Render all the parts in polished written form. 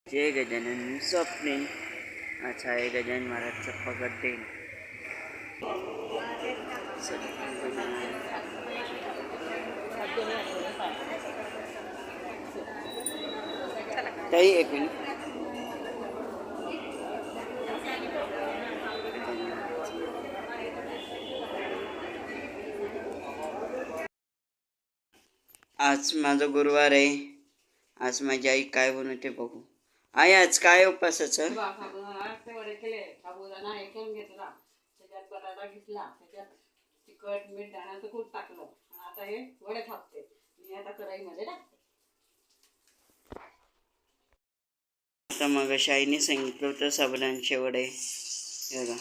जय गजानन स्वप्ने. अच्छा आहे गजानन महाराजचा पगड देईल. ताई एक मिनिट. आज माझा गुरुवार आहे. आज माझी आई काय बनवते बघू. आई आज काय उपासाचं? वडे केले, साबुदाणा हे करून घेतला, त्याच्यात बटाटा घेतला, त्याच्यात तिखट मीठ दाण्याचं कूट टाकलं आणि आता हे वडे थापते. मी आता कढईमध्ये टाकते. आता मग आईने सांगितलं होतं साबुदाण्याचे वडे. बघा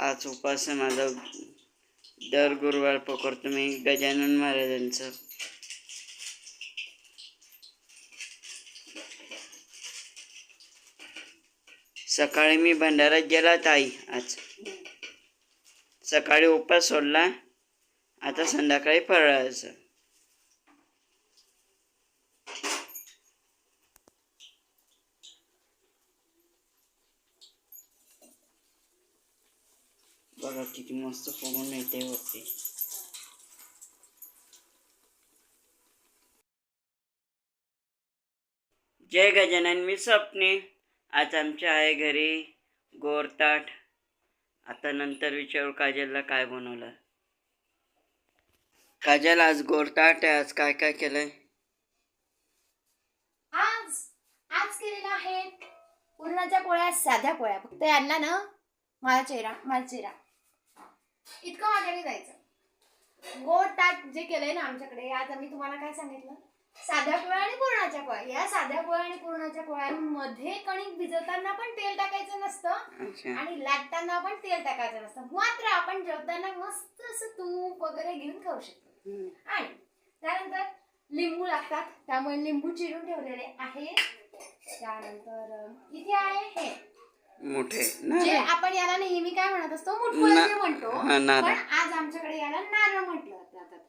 आज उपास माझा दर गुरुवार पकडतो मी गजानन महाराजांचं. सकाळी मी भंडारात गेला ताई. आज सकाळी उपास सोडला, आता संध्याकाळी फराळाचं. बघा किती मस्त फुगून येते वरती. जय गजानन मी स्वप्ने. आज आमच्या आहे घरी गोरताट. आता नंतर विचारू काजलला काय बनवलं. काजल आज गोरताट आहे. आज काय काय केलंय? आज केलेला आहे पुरणाच्या पोळ्या, साध्या पोळ्या. फक्त यांना ना माझा चेहरा इतकं माझ्याने जायचं. गोड ताट जे केलंय ना आमच्याकडे, आज आम्ही तुम्हाला काय सांगितलं, साध्या पोळ्या आणि पुरणाच्या पोळ्या. या साध्या पोळ्या आणि पुरणाच्या पोळ्यांमध्ये कणिक भिजवताना पण तेल टाकायचं नसतं आणि लाटताना पण तेल टाकायचं नसतं. मात्र आपण जेवताना मस्त असं तूप वगैरे घेऊन खाऊ शकतो. आणि त्यानंतर लिंबू लागतात, त्यामुळे लिंबू चिरून ठेवलेले आहे. त्यानंतर इथे आहे हे मोठे जे आपण याला नेहमी काय म्हणत असतो, मुठफळे म्हणतो, पण आज आमच्याकडे याला नारळ म्हटलं जातात.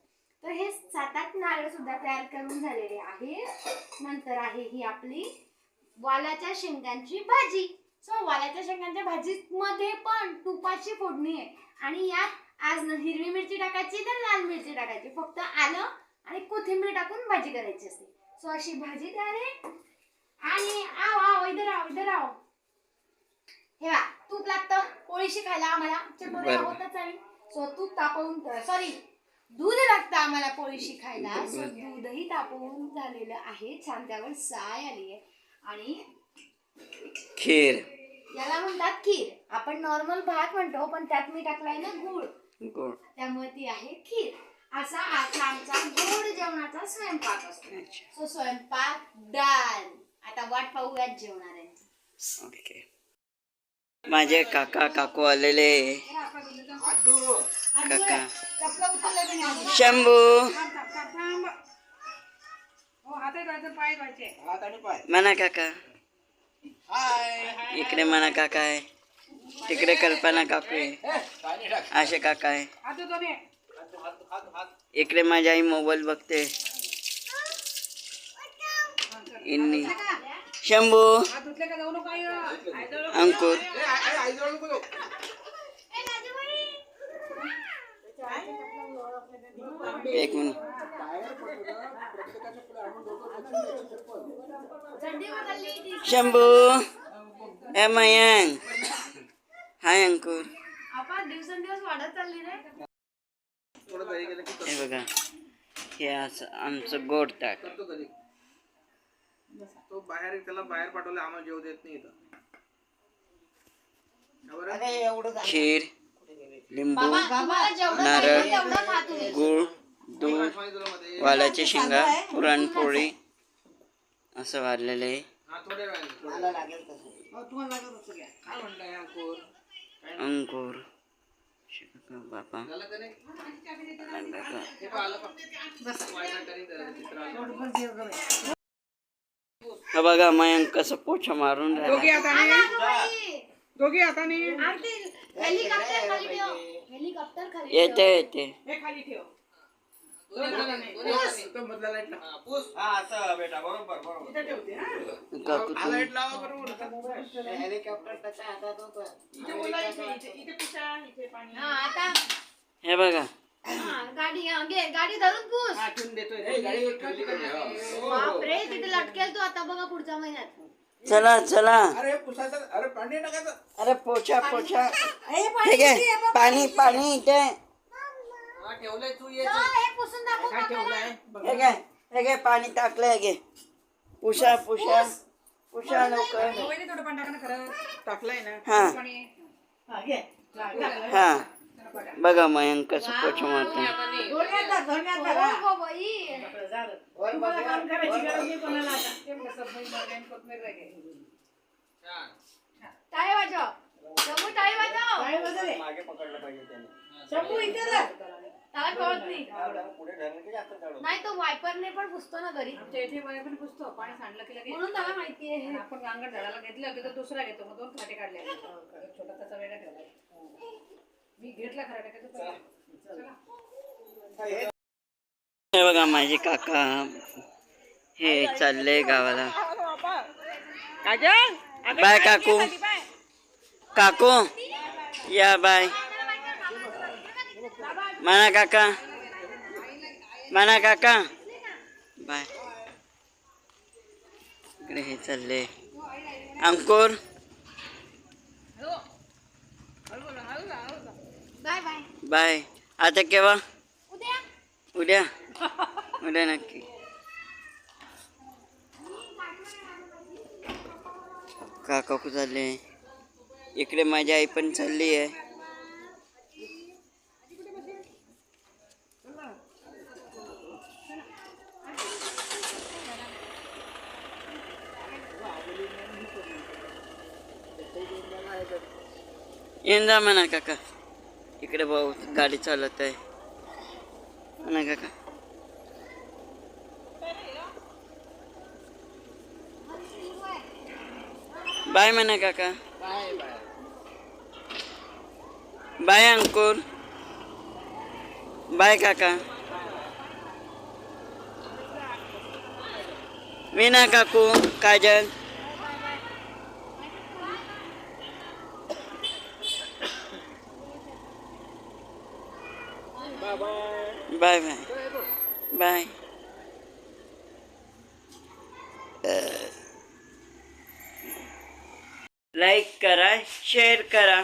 तर हे 7-8 नारळ सुद्धा तयार करून झालेले आहे. नंतर आहे ही आपली वालाच्या शेंगांची भाजी. सो वालाच्या शेंगांच्या भाजीमध्ये पण तुपाची फोडणी आहे आणि यात आज हिरवी मिरची टाकायची तर लाल मिरची टाकायची, फक्त आलं आणि कोथिंबीर टाकून भाजी करायची असते. सो अशी भाजी तयार आहे. आणि आओ इधर आओ. हे बा, तूप लागतं पोळीशी खायला आम्हाला, चटोरे होतच आहे. सो तूप तापवून, दूध लागतं आम्हाला पोळीशी खायला. सो दूधही तापवून झालेलं आहे. छान त्यावर साय आली आहे. आणि खीर, याला म्हणतात खीर. आपण नॉर्मल भात म्हणतो, पण त्यात मी टाकलाय ना गुळ, त्यामुळे ती आहे खीर. असा आमचा गोड जेवणाचा स्वयंपाक असतो. सो स्वयंपाक डन. आता वाट पाहूयात जेवणाऱ्यांची. ओके. माझे काका काकू आलेले. काका शंभू, म्हणा काका. इकडे म्हणा काका आहे, तिकडे कल्पना काकू आहे, असे काका आहे. इकडे माझी आई मोबाईल बघते. इन्नी शंभू, अंकुर, एक मिनिट. शंभू, ए मयांक, हाय अंकुर. दिवसेंदिवस वाढत चालली रे. हे बघा, हे असं आमचं गोड ताट. तो बाहेर, त्याला बाहेर पाठवलं, आम्हाला जेव देत नाही इथं. खीर, लिंबू, नारळ, गुळ, दूध, वालाची शेंगा, पुरणपोळी असं वाढलेलं आहे. अंकुर, बाबा झालं का नाही? काका. हे पहा, आलं पहा. वाईट तरी जरा चित्र आलं. हा बघा मयंक कसं पोछा मारून राहिला. दोघी हाताने हेलिकॉप्टर खाली ठेव. हेलिकॉप्टर खाली येते येते हे खाली ठेव. दोन्ही हाताने. तो मधला लाईट लाव. पुस. इथं ठेवते हा. काकू हा तुम्ही लाईट लावा बरोबर. हेलिकॉप्टर त्याच्या हातात होतं. इथे बोला, इथे पिशा, इथे पाणी. हा आता हे बघा हा, गाडी घे गाडी धरून पुस. हा, ठेवून देतोय. बापरे तिथे लटकेल तू आता बघा पुढच्या महिन्यात. चला चला. अरे पुसायचं. अरे पाणी टाकायचं. अरे पोछा पोछा ठीक आहे. पाणी पाणी इथे हा, ठेवलंय तू ये. चल, हे पुसून दाखव काय काकाला. ठेवलंय? हे घे हे घे पाणी टाकलंय घे. पुषा पुषा पुषा लवकर. थोडं पाणी टाका ना खरं. टाकलंय ना हा. पाणी. हा, घे. टाकलं. हा बघा मयंक कसं पोछा मारतो. हो बाई. तुम्हाला काम करायची गरज नाही कोणाला आता. ते बघा, सबमिट मारले, कोथमीर राहिले. टाळी वाजव. शंभू टाळी वाजव. काय बदल मागे पकडलं पाहिजे त्याने. शंभू इथे जा. त्याला कळत नाही. पुढे धरलं की जास्त चढवलं. नाही तो वायपरने पण पुसतो ना घरी. आमच्या इथे बाहेर पण पुसतो. पाणी सांडलं की लगेच. म्हणून त्याला माहिती आहे. आणि आपण अंगण झाडाला घेतलं की तो दुसरा घेतो. मग 2 काटे काढले. एक छोटा त्याचा वेगळा ठेवला. मी घेतला खरा टाकायचं चला. हे बघा माझे काका हे चालले गावाला. बाय काकू. काकू या बाय. म्हणा काका म्हणा काका बाय. इकडे हे चालले. अंकुर बाय बाय. बाय. आता केव्हा? उद्या. उद्या उद्या नक्की. काका कुठं चालले? इकडे माझी आई पण चालली आहे. येऊन जा म्हणा काका. इकडे भाऊ गाडी चालवत आहे म्हणा काका. बाय म्हणा काका. Bye bye. Bye Ankur. Bye काका. मीना काकू Kajal. Bye bye bye. Like करा शेअर करा.